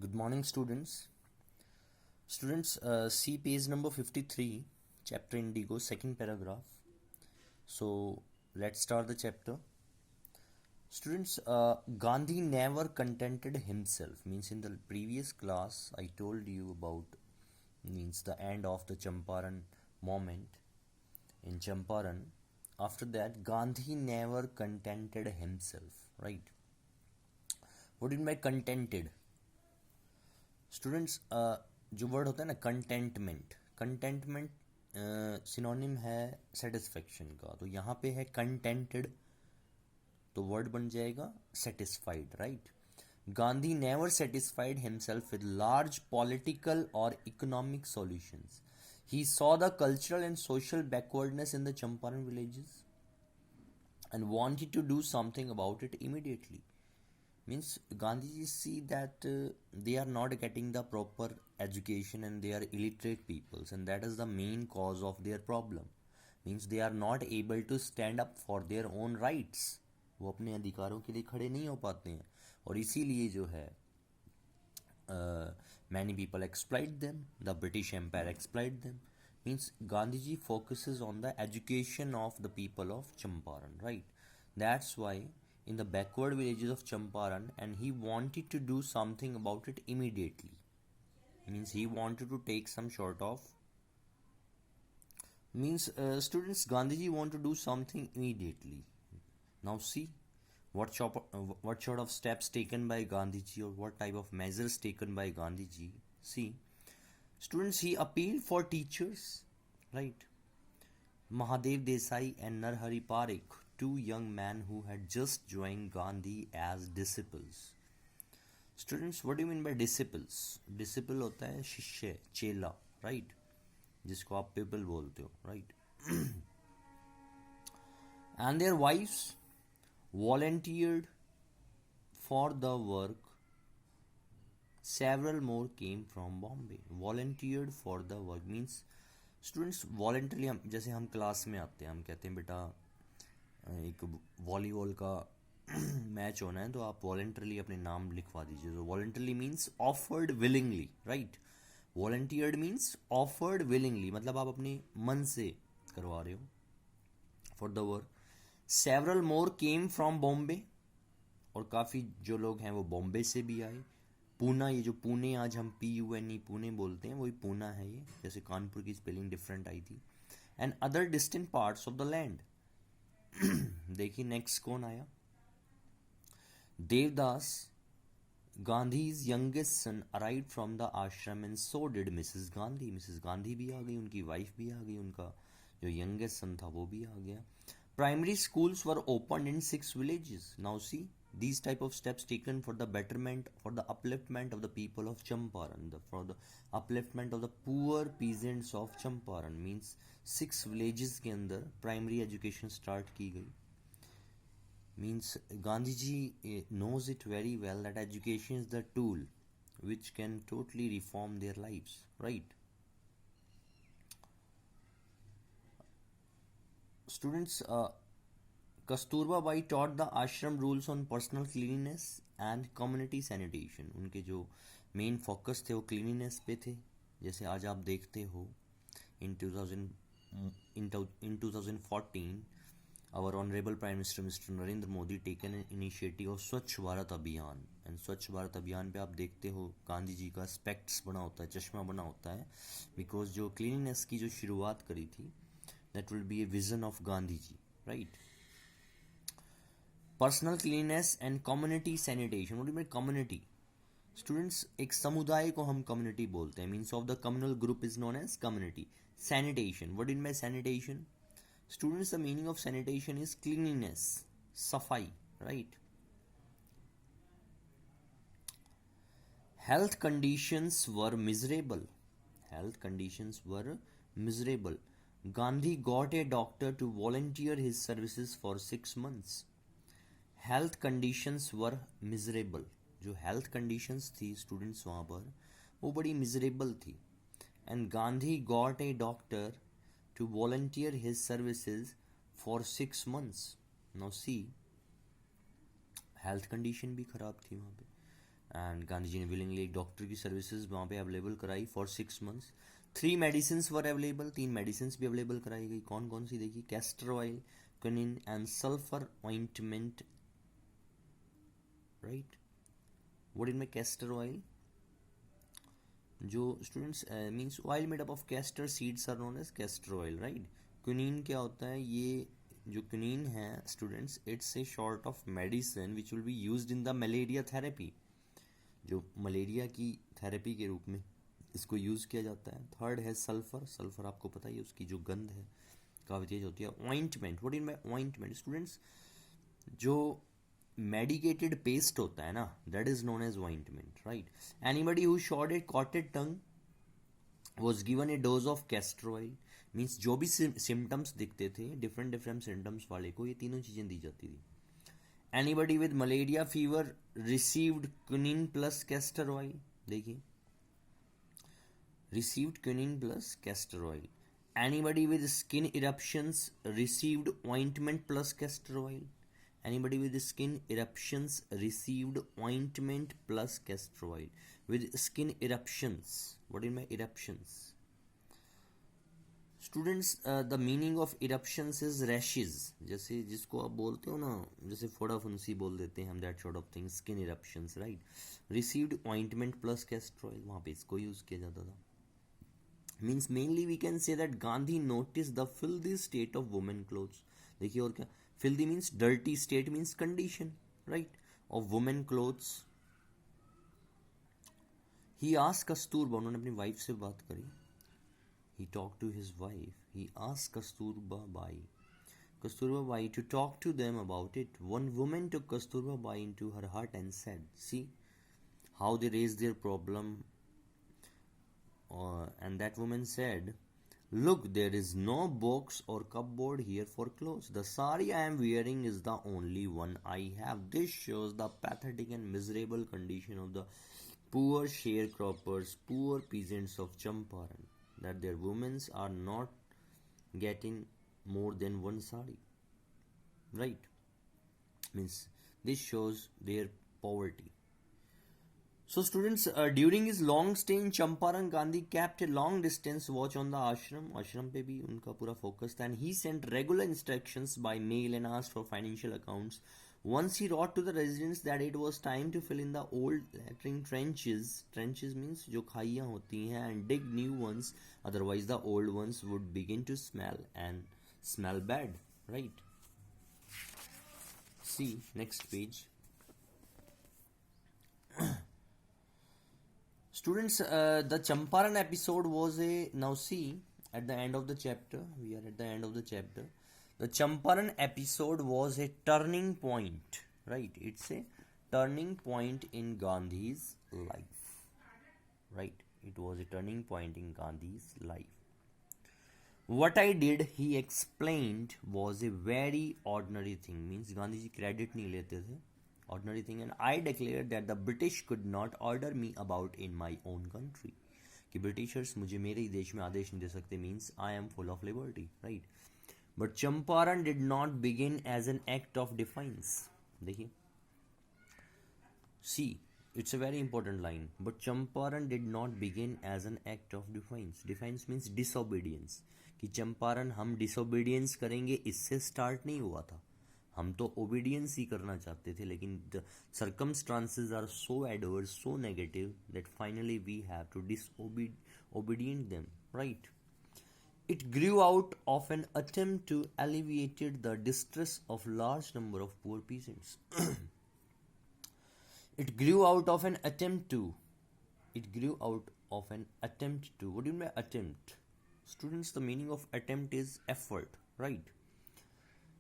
Good morning, students. Students, see page number 53, chapter Indigo, second paragraph. So, let's start the chapter. Students, Gandhi never contented himself. Means in the previous class, I told you about means the end of the Champaran moment in Champaran. After that, Gandhi never contented himself, right? What do you mean by contented? Students जो word होता है ना containment synonym है satisfaction का, तो यहाँ पे है कंटेंटेड, तो वर्ड बन जाएगा satisfied, right. Gandhi never satisfied himself with large political और economic solutions. He saw the cultural and social backwardness in the Champaran villages and wanted to do something about it immediately. Means Gandhiji see that they are not getting the proper education and they are illiterate peoples, and that is the main cause of their problem. Means they are not able to stand up for their own rights. वो अपने अधिकारों के लिए खड़े नहीं हो पाते हैं, और इसीलिए जो है many people exploit them. The British Empire exploit them. Means Gandhiji focuses on the education of the people of Champaran, right? That's why in the backward villages of Champaran, and he wanted to do something about it immediately. Means he wanted to take some sort of students, Gandhiji want to do something immediately. Now see what sort of steps taken by Gandhiji, or what type of measures taken by Gandhiji. See, students, he appealed for teachers, right? Mahadev Desai and Narhari Parikh, two young men who had just joined Gandhi as disciples. Students, what do you mean by disciples? Disciple होता है शिष्य, चेला, right? जिसको आप pupil बोलते हो, right? And their wives volunteered for the work. Several more came from Bombay. Volunteered for the work means students voluntarily, हम जैसे हम क्लास में आते हैं, हम कहते हैं बेटा एक वॉलीबॉल का मैच होना है, तो आप वॉलेंटरली अपने नाम लिखवा दीजिए. तो voluntarily means offered willingly, right. Volunteered means offered willingly, मतलब आप अपने मन से करवा रहे हो for the work. Several more came from Bombay, और काफ़ी जो लोग हैं वो बॉम्बे से भी आए. पूना, ये जो पुणे आज हम PUNE पुणे बोलते हैं, वही पूना है ये, जैसे कानपुर की स्पेलिंग डिफरेंट आई थी. And other distant parts of the land. देखिए नेक्स्ट कौन आया. Devdas, Gandhi's youngest son, arrived from the ashram, and so did Mrs Gandhi. Mrs Gandhi भी आ गई, उनकी वाइफ भी आ गई, उनका जो यंगेस्ट सन था वो भी आ गया. Primary schools were open in 6 villages. Now see these type of steps taken for the betterment, for the upliftment of the people of Champaran, for the upliftment of the poor peasants of Champaran. Means 6 villages के अंदर primary education start की गई. Means Gandhi ji knows it very well that education is the tool which can totally reform their lives, right? Students, Kasturba Bai taught the ashram rules on personal cleanliness and community sanitation. उनके जो main focus थे वो cleanliness पे थे. जैसे आज आप देखते हो in 2014 our honourable prime minister mister Narendra Modi taken an initiative of Swachh Bharat अभियान. एंड स्वच्छ भारत अभियान पे आप देखते हो गांधी जी का स्पेक्ट्स बना होता है, चश्मा बना होता है, बिकॉज जो क्लीनिनेस की जो शुरुआत करी थी, that will be a vision of Gandhi ji, right. Personal cleanliness and community sanitation. What do you mean community? Students, एक समुदाय को हम कम्युनिटी बोलते हैं. Means of the communal group is known as community. Sanitation, what do you mean by sanitation? Students, the meaning of sanitation is cleanliness, सफाई, right. Health conditions were miserable. Health conditions were miserable. Gandhi got a doctor to volunteer his services for 6 months. Health conditions were miserable. जो health conditions थी students वहाँ पर, वो बड़ी miserable थी. And Gandhi got a doctor to volunteer his services for 6 months. Now see, health condition भी ख़राब थी वहाँ पे, एंड गांधी जी ने विलिंगली एक डॉक्टर की सर्विसेज वहाँ पे अवेलेबल कराई for 6 months. 3 medicine were available, 3 medicine भी अवेलेबल कराई गई. कौन कौन सी देखिए, castor oil, quinine and sulphur ointment. Right, what is my castor oil? जो students means oil made up of castor seeds are known as castor oil. Right, quinine क्या होता है? ये जो क्विनिन है students, it's a short of medicine which will be used in the malaria therapy. जो malaria की therapy के रूप में इसको यूज़ किया जाता है. थर्ड है सल्फर. सल्फर आपको पता ही है, उसकी जो गंध है काफ़ी तेज होती है. Ointment, what in my ointment? Students, जो मेडिकेटेड पेस्ट होता है ना, that is known as ointment. Right, anybody who short a coated tongue was given a dose of castor oil. Means जो भी सिम्टम्स दिखते थे डिफरेंट डिफरेंट सिम्टम्स वाले को, ये तीनों चीज़ें दी जाती थी. Anybody with malaria fever received quinine plus castor oil. देखिए, received quinine plus castor oil. Anybody with skin eruptions received ointment plus castor oil. Anybody with skin eruptions received ointment plus castor oil. With skin eruptions, what is my eruptions? Students, the meaning of eruptions is rashes. जैसे जिसको आप बोलते हो ना, जैसे फोड़ा फुंसी बोल देते हैं हम, that sort of thing, skin eruptions, right? Received ointment plus castor oil, वहाँ पे इसको यूज किया जाता था. Means mainly we can say that Gandhi noticed the filthy state of women clothes. देखिए, और क्या? Filthy means dirty, state means condition, right, of women clothes. He asked Kasturba, उन्होंने अपनी वाइफ से बात करी. He talked to his wife. He asked Kasturba Bai to talk to them about it. One woman took Kasturba Bai into her heart and said, see how they raised their problem. And that woman said, look, there is no box or cupboard here for clothes. The sari I am wearing is the only one I have. This shows the pathetic and miserable condition of the poor sharecroppers, poor peasants of Champaran, that their women are not getting more than one sari. Right? Means this shows their poverty. So students, during his long stay in Champaran, Gandhi kept a long distance watch on the ashram. Ashram पे भी उनका पूरा focus था. And he sent regular instructions by mail and asked for financial accounts. Once he wrote to the residents that it was time to fill in the old latrine trenches. Trenches means जो खाइयाँ होती हैं, and dig new ones. Otherwise the old ones would begin to smell bad. Right? See next page. Students, the Champaran episode was now see at the end of the chapter. We are at the end of the chapter. The Champaran episode was a turning point. Right? It's a turning point in Gandhi's life. Right? It was a turning point in Gandhi's life. What I did, he explained, was a very ordinary thing. Means Gandhi ji credit नहीं लेते थे. Ordinary thing, and I declared that the British could not order me about in my own country. कि Britishers मुझे मेरे ही देश में आदेश नहीं दे सकते. Means I am full of liberty, right? But Champaran did not begin as an act of defiance. देखिए, see, it's a very important line. But Champaran did not begin as an act of defiance. Defiance means disobedience. कि चंपारण हम disobedience करेंगे, इससे start नहीं हुआ था. हम तो ओबीडियंस ही करना चाहते थे, लेकिन the circumstances are so adverse, so negative, that finally we have to disobedient them. Right? It grew out of an attempt to alleviate the distress of large number of poor peasants. It grew out of an attempt to. What do you mean by attempt? Students, the meaning of attempt is effort, right?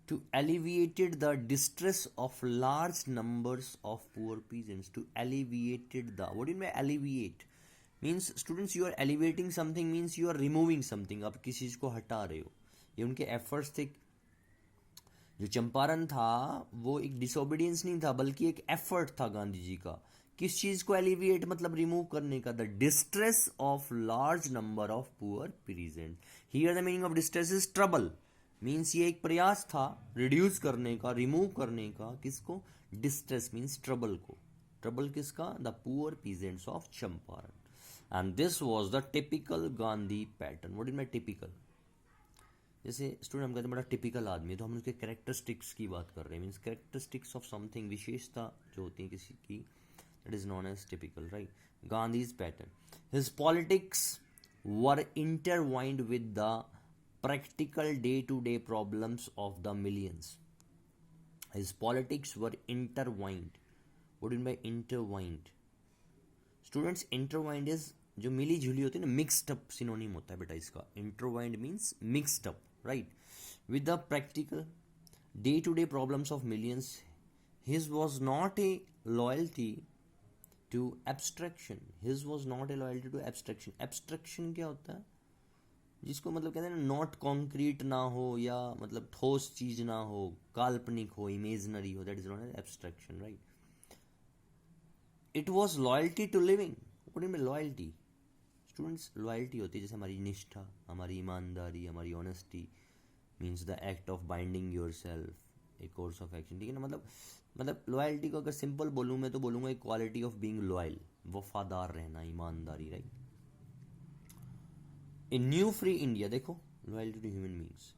To alleviated the distress of large numbers of poor peasants. To alleviated the, what do you mean by alleviate? Means students, you are elevating something means you are removing something. आप किसी चीज को हटा रहे हो. ये उनके efforts थे. जो चंपारण था वो एक disobedience नहीं था, बल्कि एक effort था गांधी जी का. किस चीज को alleviate मतलब remove करने का? The distress of large number of poor peasants. Here the meaning of distress is trouble. Means ये एक प्रयास था रिड्यूस करने का, रिमूव करने का. किसको? डिस्ट्रेस मीन्स ट्रबल को. ट्रबल किसका? The poor peasants of Champaran. And this was the typical Gandhi pattern. What is my typical? जैसे स्टूडेंट हम कहते हैं बड़ा टिपिकल आदमी है, तो हम उसके कैरेक्टरिस्टिक्स की बात कर रहे हैं, मीन्स कैरेक्टरिस्टिक्स ऑफ समथिंग, विशेषता जो होती है किसी की, that is known as typical, right? Gandhi's pattern, his politics were intertwined with the practical day-to-day problems of the millions. His politics were intertwined. What do you mean by intertwined? Students, intertwined is जो मिली जुली होती है ना, mixed up synonym होता है बेटा इसका. Intertwined means mixed up, right? With the practical day to day problems of millions. His was not a loyalty to abstraction. His was not a loyalty to abstraction. Abstraction क्या होता है? जिसको मतलब कहते हैं ना, नॉट कॉन्क्रीट ना हो, या मतलब ठोस चीज ना हो, काल्पनिक हो, इमेजनरी हो, that is not an abstraction, right? It was loyalty to living. What is loyalty? Students, loyalty होती है जैसे हमारी निष्ठा, हमारी ईमानदारी, हमारी honesty, means the act of binding yourself, a course of action, ठीक है ना? मतलब लॉयल्टी को अगर सिंपल बोलूँ मैं तो बोलूँगा एक क्वालिटी ऑफ बीइंग लॉयल, वफादार रहना, ईमानदारी, right? A new free India, देखो लॉयल्टी टू ह्यूमन बींग्स,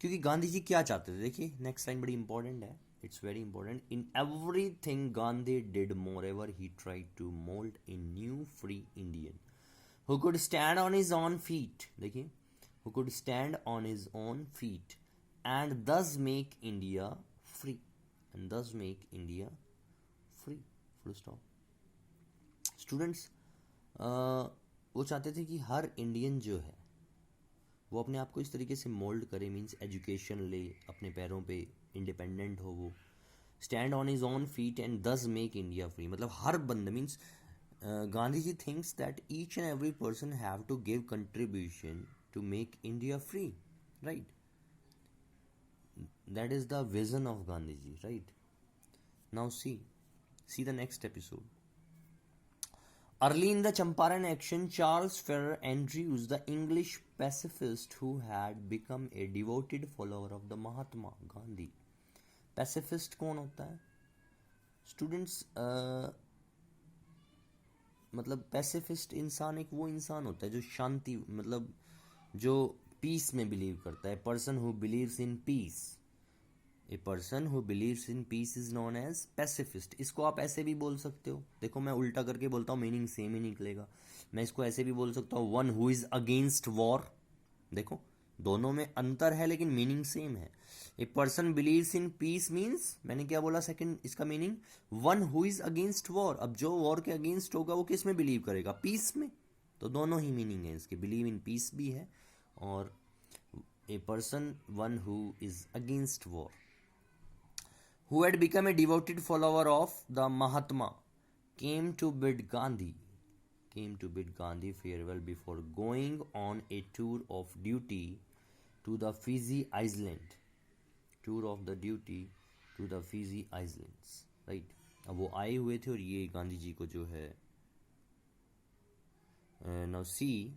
क्योंकि गांधी जी क्या चाहते थे? देखिए नेक्स्ट लाइन बड़ी इंपॉर्टेंट है, it's very important. In everything Gandhi did moreover he tried to mould a new free Indian who could stand on his own feet. देखिए, who could stand on his own feet and thus make India free. And thus make India free. Full stop. Students, वो चाहते थे कि हर Indian जो है वो अपने आप को इस तरीके से मोल्ड करे, मीन्स एजुकेशन ले, अपने पैरों पे इंडिपेंडेंट हो, वो stand on his own feet and thus make India free. मतलब हर बंदा, means Gandhi ji thinks that each and every person have to give contribution to make India free, right? That is the vision of Gandhi ji, right? Now see the next episode. Early in the Champaran action, Charles Ferrer Andrews, the English pacifist who had become a devoted follower of the Mahatma Gandhi. Pacifist कौन होता है? Students, मतलब pacifist इंसान एक वो इंसान होता है जो शांति, मतलब जो पीस में बिलीव करता है. Person who believes in peace, a person who believes in peace is known as pacifist. इसको आप ऐसे भी बोल सकते हो, देखो मैं उल्टा करके बोलता हूँ, मीनिंग सेम ही निकलेगा. मैं इसको ऐसे भी बोल सकता हूँ, one who is against war. देखो दोनों में अंतर है लेकिन मीनिंग सेम है. A person beliefs in piece means, मैंने क्या बोला सेकंड, इसका meaning one who is against war. अब जो वॉर के अगेंस्ट होगा वो किस में बिलीव करेगा? पीस में. तो दोनों ही मीनिंग है इसके, बिलीव इन पीस भी है और a person one who is against war. Who had become a devoted follower of the Mahatma, came to bid Gandhi farewell before going on a tour of duty to the Fiji Island. Tour of the duty to the Fiji Islands, right? अब वो आए हुए थे और ये गांधी जी को जो है, now see